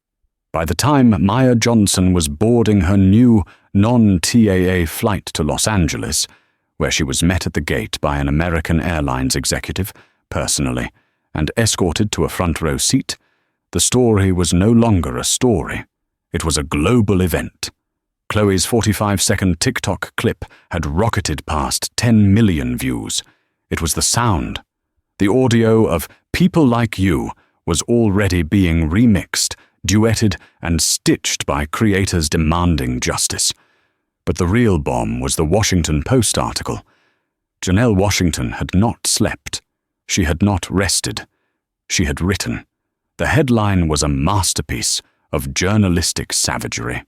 S1: By the time Maya Johnson was boarding her new non-TAA flight to Los Angeles, where she was met at the gate by an American Airlines executive, personally, and escorted to a front-row seat, the story was no longer a story. It was a global event. Chloe's 45-second TikTok clip had rocketed past 10 million views. It was the sound. The audio of "People Like You" was already being remixed, duetted, and stitched by creators demanding justice. But the real bomb was the Washington Post article. Janelle Washington had not slept. She had not rested. She had written. The headline was a masterpiece of journalistic savagery.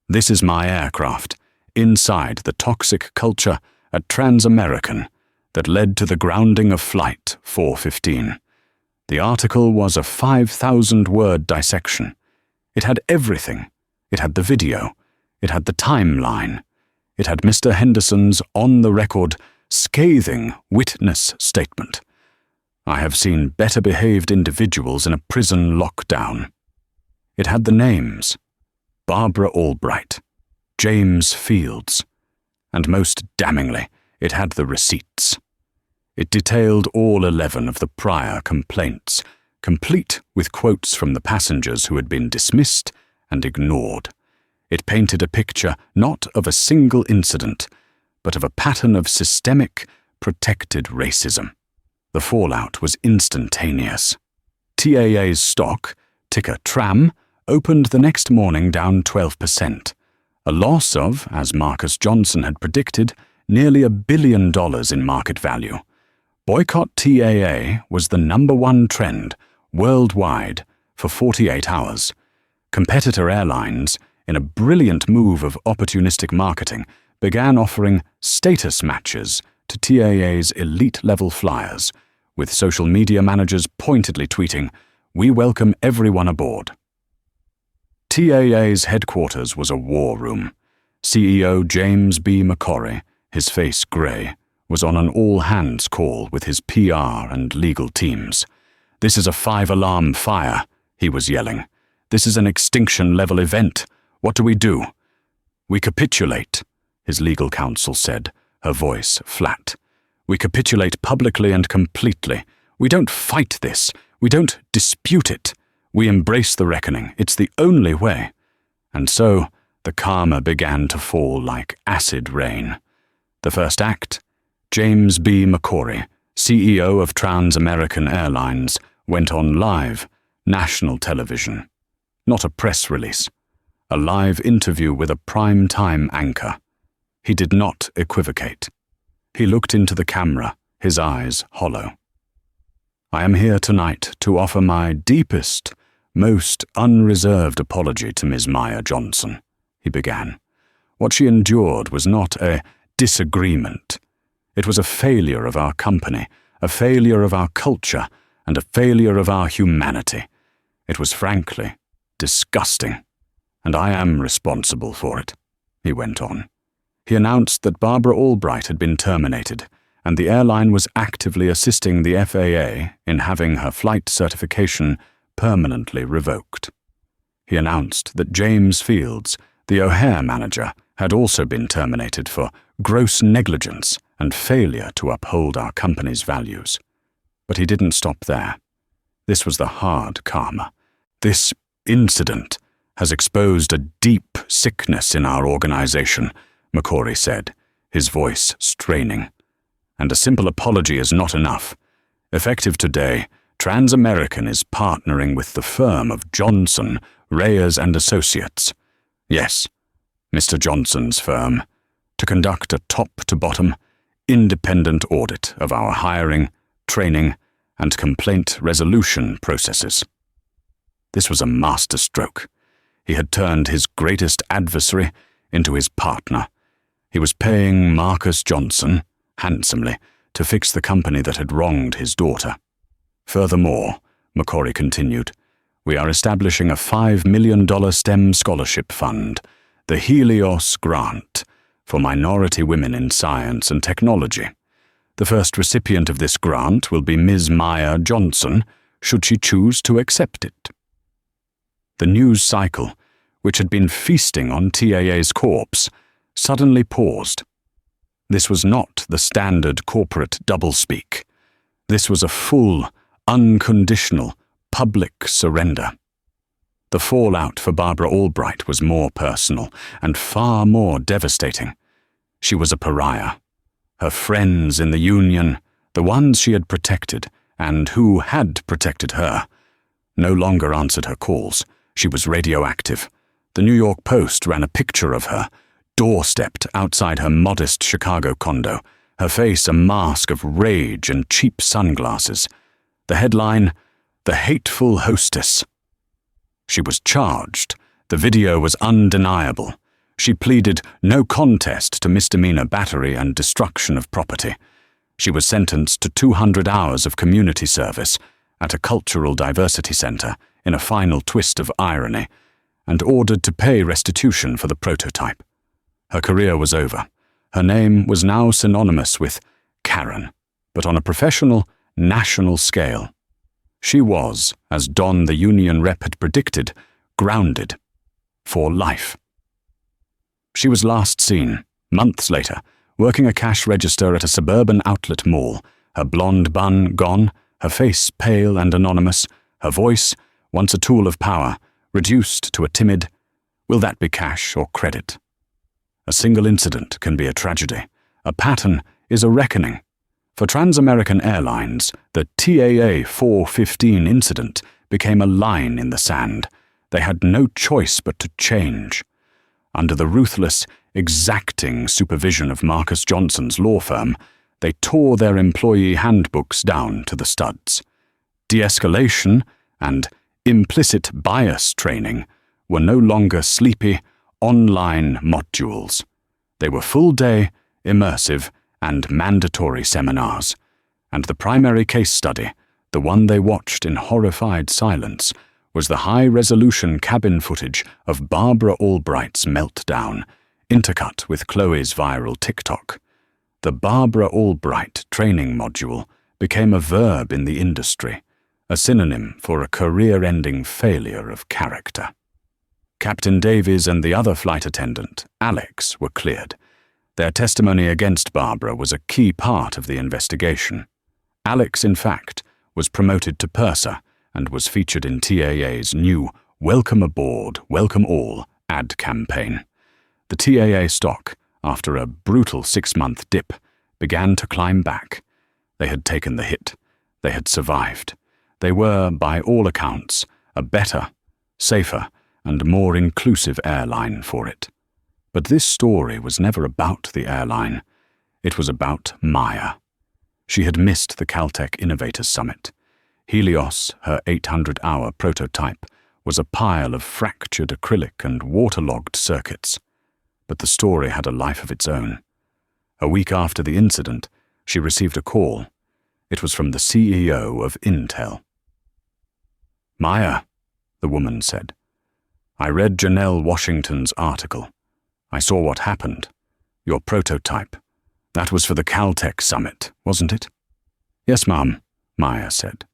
S1: "This is my aircraft, inside the toxic culture at Trans-American that led to the grounding of Flight 415. The article was a 5,000-word dissection. It had everything. It had the video. It had the timeline. It had Mr. Henderson's on-the-record, scathing witness statement. I have seen better-behaved individuals in a prison lockdown. It had the names: Barbara Albright, James Fields, and most damningly, it had the receipts. It detailed all 11 of the prior complaints, complete with quotes from the passengers who had been dismissed and ignored. It painted a picture not of a single incident, but of a pattern of systemic, protected racism. The fallout was instantaneous. TAA's stock, ticker TRAM, opened the next morning down 12%, a loss of, as Marcus Johnson had predicted, nearly $1 billion in market value. Boycott TAA was the #1 trend worldwide for 48 hours. Competitor airlines, in a brilliant move of opportunistic marketing, began offering status matches to TAA's elite-level flyers, with social media managers pointedly tweeting, "We welcome everyone aboard." TAA's headquarters was a war room. CEO James B. McCorry, his face grey, was on an all-hands call with his PR and legal teams. "This is a 5-alarm fire," he was yelling. "This is an extinction-level event. What do we do?" "We capitulate," his legal counsel said, her voice flat. "We capitulate publicly and completely. We don't fight this. We don't dispute it. We embrace the reckoning. It's the only way." And so, the karma began to fall like acid rain. The first act, James B. McCorry, CEO of Trans-American Airlines, went on live, national television. Not a press release. A live interview with a prime-time anchor. He did not equivocate. He looked into the camera, his eyes hollow. "I am here tonight to offer my deepest, Most unreserved apology to Ms. Maya Johnson, he began. What she endured was not a disagreement. It was a failure of our company, a failure of our culture, and a failure of our humanity. It was frankly disgusting, and I am responsible for it, he went on. He announced that Barbara Albright had been terminated, and the airline was actively assisting the FAA in having her flight certification permanently revoked. He announced that James Fields, the O'Hare manager, had also been terminated for gross negligence and failure to uphold our company's values. But he didn't stop there. This was the hard karma. This incident has exposed a deep sickness in our organization, McCory said, his voice straining. And a simple apology is not enough. Effective today, Trans-American is partnering with the firm of Johnson, Reyes and Associates. Yes, Mr. Johnson's firm, to conduct a top-to-bottom, independent audit of our hiring, training, and complaint resolution processes. This was a masterstroke. He had turned his greatest adversary into his partner. He was paying Marcus Johnson, handsomely, to fix the company that had wronged his daughter. Furthermore, McCory continued, we are establishing a $5 million STEM scholarship fund, the Helios Grant, for minority women in science and technology. The first recipient of this grant will be Ms. Maya Johnson, should she choose to accept it. The news cycle, which had been feasting on TAA's corpse, suddenly paused. This was not the standard corporate doublespeak. This was a full, unconditional, public surrender. The fallout for Barbara Albright was more personal and far more devastating. She was a pariah. Her friends in the union, the ones she had protected and who had protected her, no longer answered her calls. She was radioactive. The New York Post ran a picture of her, doorstepped outside her modest Chicago condo, her face a mask of rage and cheap sunglasses. The headline, "The Hateful Hostess." She was charged. The video was undeniable. She pleaded no contest to misdemeanor battery and destruction of property. She was sentenced to 200 hours of community service at a cultural diversity center in a final twist of irony, and ordered to pay restitution for the prototype. Her career was over. Her name was now synonymous with Karen, but on a professional, national scale. She was, as Don the union rep had predicted, grounded for life. She was last seen, months later, working a cash register at a suburban outlet mall, her blonde bun gone, her face pale and anonymous, her voice, once a tool of power, reduced to a timid, "Will that be cash or credit?" A single incident can be a tragedy. A pattern is a reckoning. For Trans-American Airlines, the TAA 415 incident became a line in the sand. They had no choice but to change. Under the ruthless, exacting supervision of Marcus Johnson's law firm, they tore their employee handbooks down to the studs. De-escalation and implicit bias training were no longer sleepy, online modules. They were full-day, immersive, and mandatory seminars, and the primary case study, the one they watched in horrified silence, was the high-resolution cabin footage of Barbara Albright's meltdown, intercut with Chloe's viral TikTok. The Barbara Albright training module became a verb in the industry, a synonym for a career-ending failure of character. Captain Davies and the other flight attendant, Alex, were cleared. Their testimony against Barbara was a key part of the investigation. Alex, in fact, was promoted to purser and was featured in TAA's new Welcome Aboard, Welcome All ad campaign. The TAA stock, after a brutal 6-month dip, began to climb back. They had taken the hit. They had survived. They were, by all accounts, a better, safer, and more inclusive airline for it. But this story was never about the airline. It was about Maya. She had missed the Caltech Innovators Summit. Helios, her 800-hour prototype, was a pile of fractured acrylic and waterlogged circuits. But the story had a life of its own. A week after the incident, she received a call. It was from the CEO of Intel. "Maya," the woman said, "I read Janelle Washington's article. I saw what happened. Your prototype. That was for the Caltech summit, wasn't it?" "Yes, ma'am," Maya said.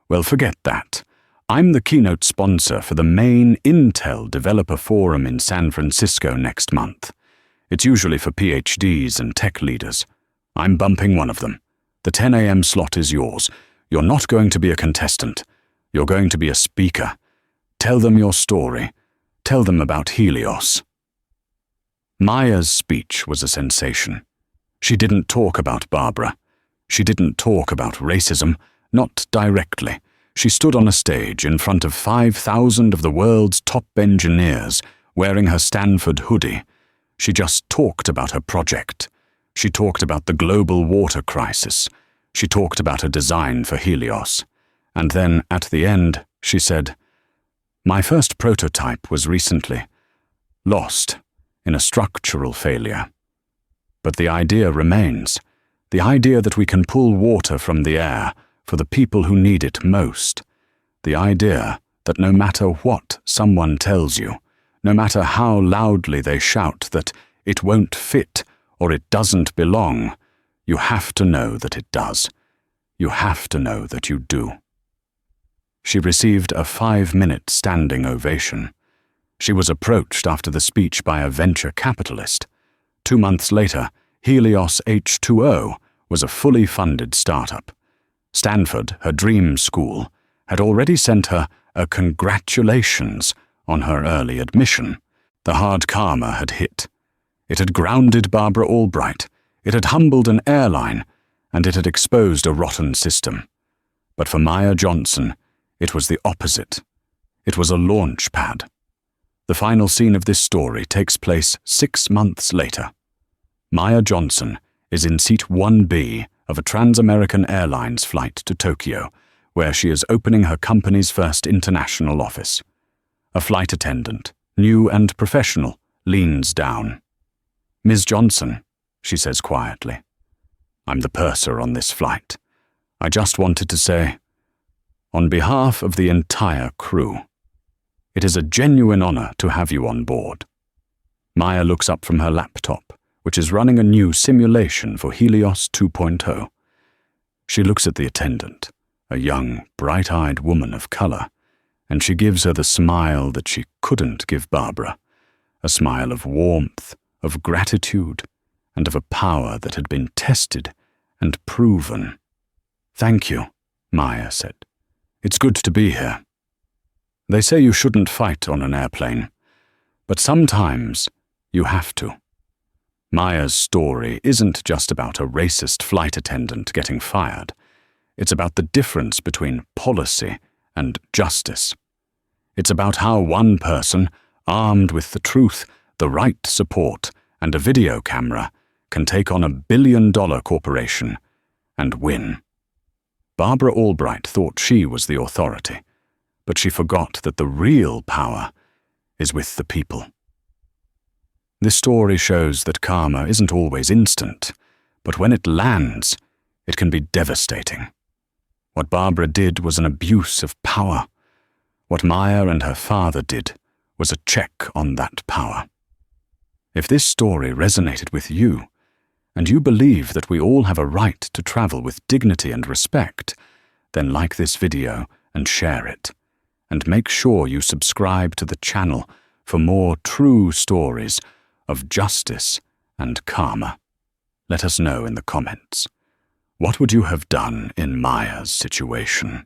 S1: "Well, forget that. I'm the keynote sponsor for the main Intel Developer Forum in San Francisco next month. It's usually for PhDs and tech leaders. I'm bumping one of them. The 10 a.m. slot is yours. You're not going to be a contestant. You're going to be a speaker. Tell them your story. Tell them about Helios." Maya's speech was a sensation. She didn't talk about Barbara. She didn't talk about racism, not directly. She stood on a stage in front of 5,000 of the world's top engineers, wearing her Stanford hoodie. She just talked about her project. She talked about the global water crisis. She talked about her design for Helios. And then, at the end, she said, "My first prototype was recently lost in a structural failure. But the idea remains, the idea that we can pull water from the air for the people who need it most. The idea that no matter what someone tells you, no matter how loudly they shout that it won't fit or it doesn't belong, you have to know that it does. You have to know that you do." She received a 5-minute standing ovation. She was approached after the speech by a venture capitalist. 2 months later, Helios H2O was a fully funded startup. Stanford, her dream school, had already sent her a congratulations on her early admission. The hard karma had hit. It had grounded Barbara Albright, it had humbled an airline, and it had exposed a rotten system. But for Maya Johnson, it was the opposite. It was a launch pad. The final scene of this story takes place 6 months later. Maya Johnson is in seat 1B of a Trans-American Airlines flight to Tokyo, where she is opening her company's first international office. A flight attendant, new and professional, leans down. "Ms. Johnson," she says quietly, "I'm the purser on this flight. I just wanted to say, on behalf of the entire crew, it is a genuine honor to have you on board." Maya looks up from her laptop, which is running a new simulation for Helios 2.0. She looks at the attendant, a young, bright-eyed woman of color, and she gives her the smile that she couldn't give Barbara, a smile of warmth, of gratitude, and of a power that had been tested and proven. "Thank you," Maya said. "It's good to be here. They say you shouldn't fight on an airplane, but sometimes you have to." Maya's story isn't just about a racist flight attendant getting fired. It's about the difference between policy and justice. It's about how one person, armed with the truth, the right support, and a video camera, can take on $1 billion corporation and win. Barbara Albright thought she was the authority, but she forgot that the real power is with the people. This story shows that karma isn't always instant, but when it lands, it can be devastating. What Barbara did was an abuse of power. What Maya and her father did was a check on that power. If this story resonated with you, and you believe that we all have a right to travel with dignity and respect, then like this video and share it. And make sure you subscribe to the channel for more true stories of justice and karma. Let us know in the comments. What would you have done in Maya's situation?